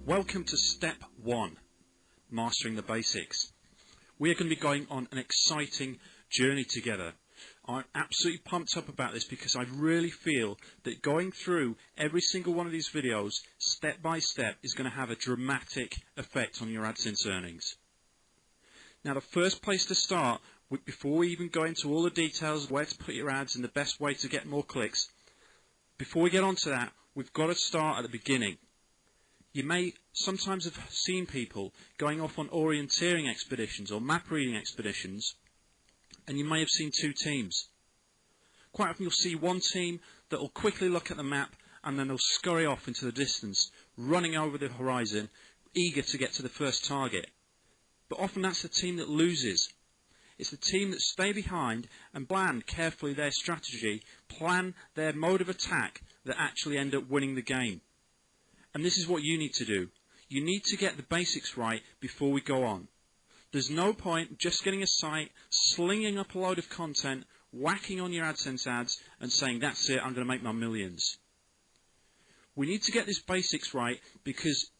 Welcome to Step 1, Mastering the Basics. We are going to be going on an exciting journey together. I'm absolutely pumped up about this because I really feel that going through every single one of these videos, step by step, is going to have a dramatic effect on your AdSense earnings. Now, the first place to start, before we even go into all the details of where to put your ads and the best way to get more clicks, before we get onto that, we've got to start at the beginning. You may sometimes have seen people going off on orienteering expeditions or map reading expeditions, and you may have seen two teams. Quite often you'll see one team that will quickly look at the map and then they'll scurry off into the distance, running over the horizon, eager to get to the first target. But often that's the team that loses. It's the team that stay behind and plan carefully their strategy, plan their mode of attack that actually end up winning the game. And this is what you need to do. You need to get the basics right before we go on. There's no point just getting a site, slinging up a load of content, whacking on your AdSense ads and saying, that's it, I'm going to make my millions. We need to get this basics right because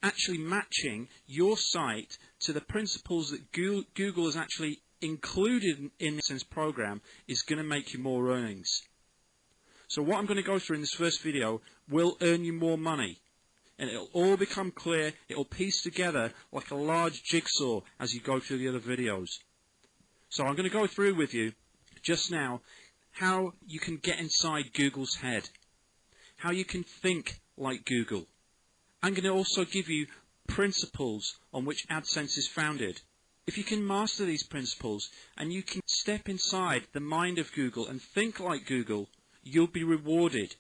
actually matching your site to the principles that Google has actually included in the AdSense program is going to make you more earnings. So what I'm going to go through in this first video will earn you more money. And it'll all become clear, it'll piece together like a large jigsaw as you go through the other videos. So I'm going to go through with you just now how you can get inside Google's head, how you can think like Google. I'm going to also give you principles on which AdSense is founded. If you can master these principles and you can step inside the mind of Google and think like Google, you'll be rewarded.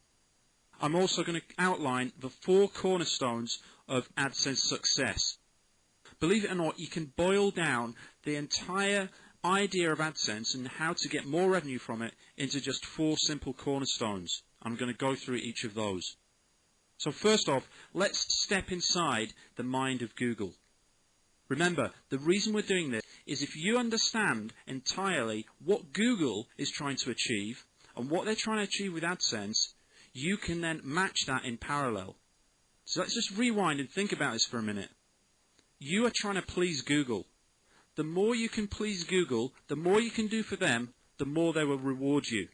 I'm also going to outline the 4 cornerstones of AdSense success. Believe it or not, you can boil down the entire idea of AdSense and how to get more revenue from it into just 4 simple cornerstones. I'm going to go through each of those. So first off, let's step inside the mind of Google. Remember, the reason we're doing this is if you understand entirely what Google is trying to achieve and what they're trying to achieve with AdSense, you can then match that in parallel. So let's just rewind and think about this for a minute. You are trying to please Google. The more you can please Google, the more you can do for them, the more they will reward you.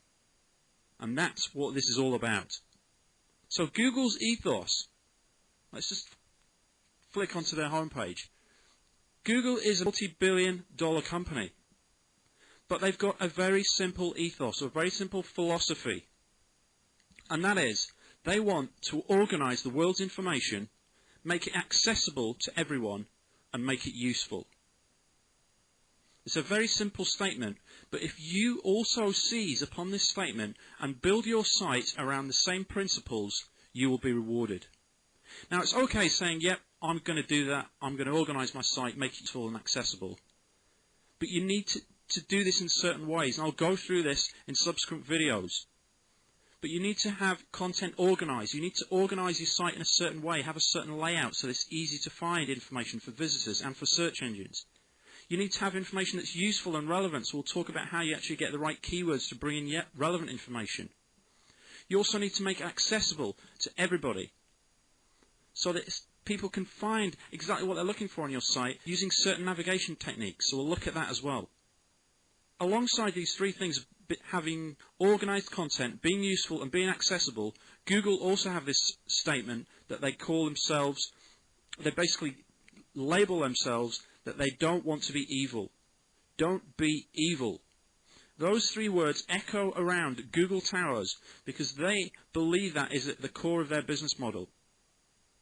And that's what this is all about. So Google's ethos, let's just flick onto their homepage. Google is a multi-billion-dollar company. But they've got a very simple ethos, a very simple philosophy. And that is, they want to organize the world's information, make it accessible to everyone, and make it useful. It's a very simple statement, but if you also seize upon this statement and build your site around the same principles, you will be rewarded. Now, it's okay saying, yep, I'm going to do that, I'm going to organize my site, make it useful and accessible. But you need to do this in certain ways, and I'll go through this in subsequent videos. But you need to have content organized. You need to organize your site in a certain way, have a certain layout so it's easy to find information for visitors and for search engines. You need to have information that's useful and relevant, so we'll talk about how you actually get the right keywords to bring in yet relevant information. You also need to make it accessible to everybody so that people can find exactly what they're looking for on your site using certain navigation techniques, so we'll look at that as well. Alongside these 3 things, having organized content, being useful and being accessible, Google also have this statement that they call themselves, they basically label themselves that they don't want to be evil. Don't be evil. Those 3 words echo around Google Towers because they believe that is at the core of their business model.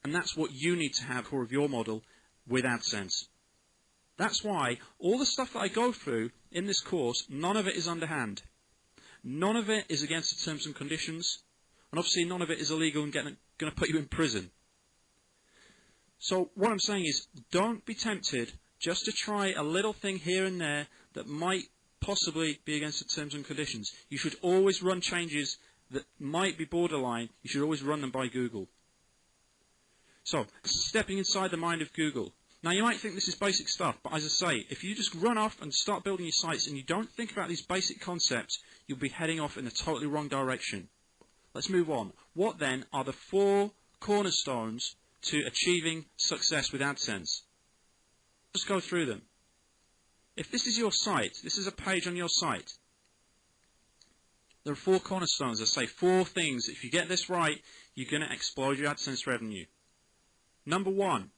And that's what you need to have at the core of your model with AdSense. That's why all the stuff that I go through in this course, none of it is underhand. None of it is against the terms and conditions, and obviously none of it is illegal and going to put you in prison. So what I'm saying is, don't be tempted just to try a little thing here and there that might possibly be against the terms and conditions. You should always run changes that might be borderline. You should always run them by Google. So, stepping inside the mind of Google. Now you might think this is basic stuff, but as I say, if you just run off and start building your sites and you don't think about these basic concepts, you'll be heading off in the totally wrong direction. Let's move on. What then are the 4 cornerstones to achieving success with AdSense. Just go through them. If this is your site, this is a page on your site, there are 4 cornerstones that say 4 things. If you get this right, you're going to explode your AdSense revenue. Number 1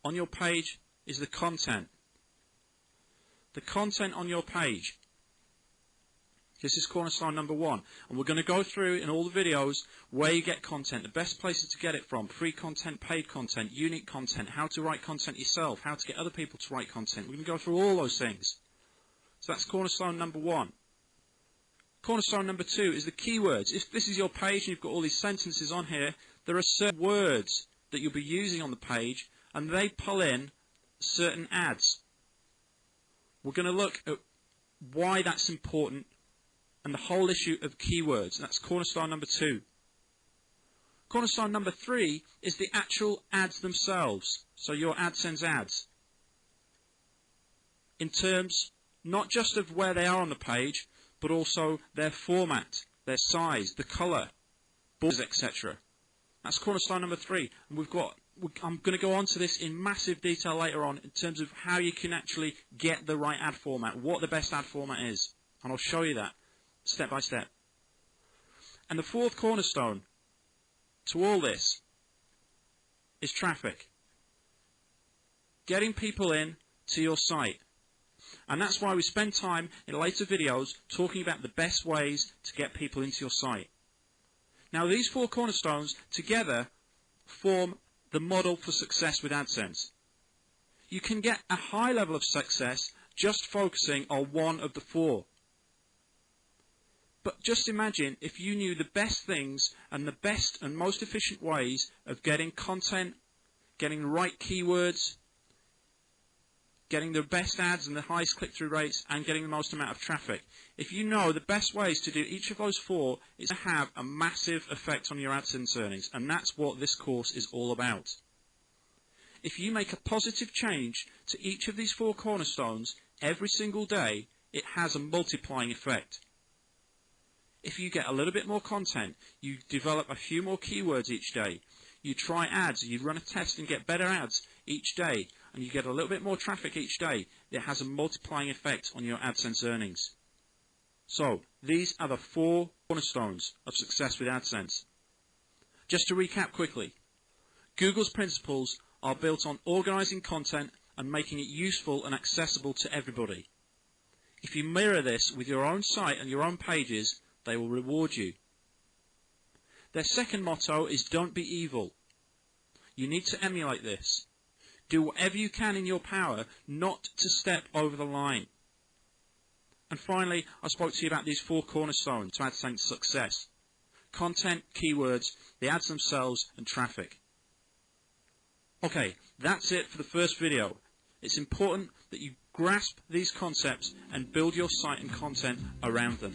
on your page is the content. The content on your page. This is cornerstone number 1. And we're going to go through in all the videos where you get content, the best places to get it from, free content, paid content, unique content, how to write content yourself, how to get other people to write content. We're going to go through all those things. So that's cornerstone number 1. Cornerstone number 2 is the keywords. If this is your page and you've got all these sentences on here, there are certain words that you'll be using on the page and they pull in certain ads. We're going to look at why that's important and the whole issue of keywords. That's cornerstone number 2. Cornerstone number 3 is the actual ads themselves. So your AdSense ads. In terms not just of where they are on the page, but also their format, their size, the colour, borders, etc. That's cornerstone number 3. And I'm going to go on to this in massive detail later on in terms of how you can actually get the right ad format, what the best ad format is. And I'll show you that step by step. And the 4th cornerstone to all this is traffic. Getting people in to your site. And that's why we spend time in later videos talking about the best ways to get people into your site. Now these 4 cornerstones together form the model for success with AdSense. You can get a high level of success just focusing on one of the 4. But just imagine if you knew the best things and the best and most efficient ways of getting content, getting the right keywords, getting the best ads and the highest click-through rates, and getting the most amount of traffic. If you know the best ways to do each of those 4, it's to have a massive effect on your AdSense earnings, and that's what this course is all about. If you make a positive change to each of these 4 cornerstones every single day, it has a multiplying effect. If you get a little bit more content, you develop a few more keywords each day, you try ads, you run a test and get better ads each day, and you get a little bit more traffic each day, it has a multiplying effect on your AdSense earnings. So, these are the 4 cornerstones of success with AdSense. Just to recap quickly, Google's principles are built on organizing content and making it useful and accessible to everybody. If you mirror this with your own site and your own pages, they will reward you. Their second motto is don't be evil. You need to emulate this. Do whatever you can in your power not to step over the line. And finally, I spoke to you about these 4 cornerstones to AdSense success. Content, keywords, the ads themselves, and traffic. Okay, that's it for the first video. It's important that you grasp these concepts and build your site and content around them.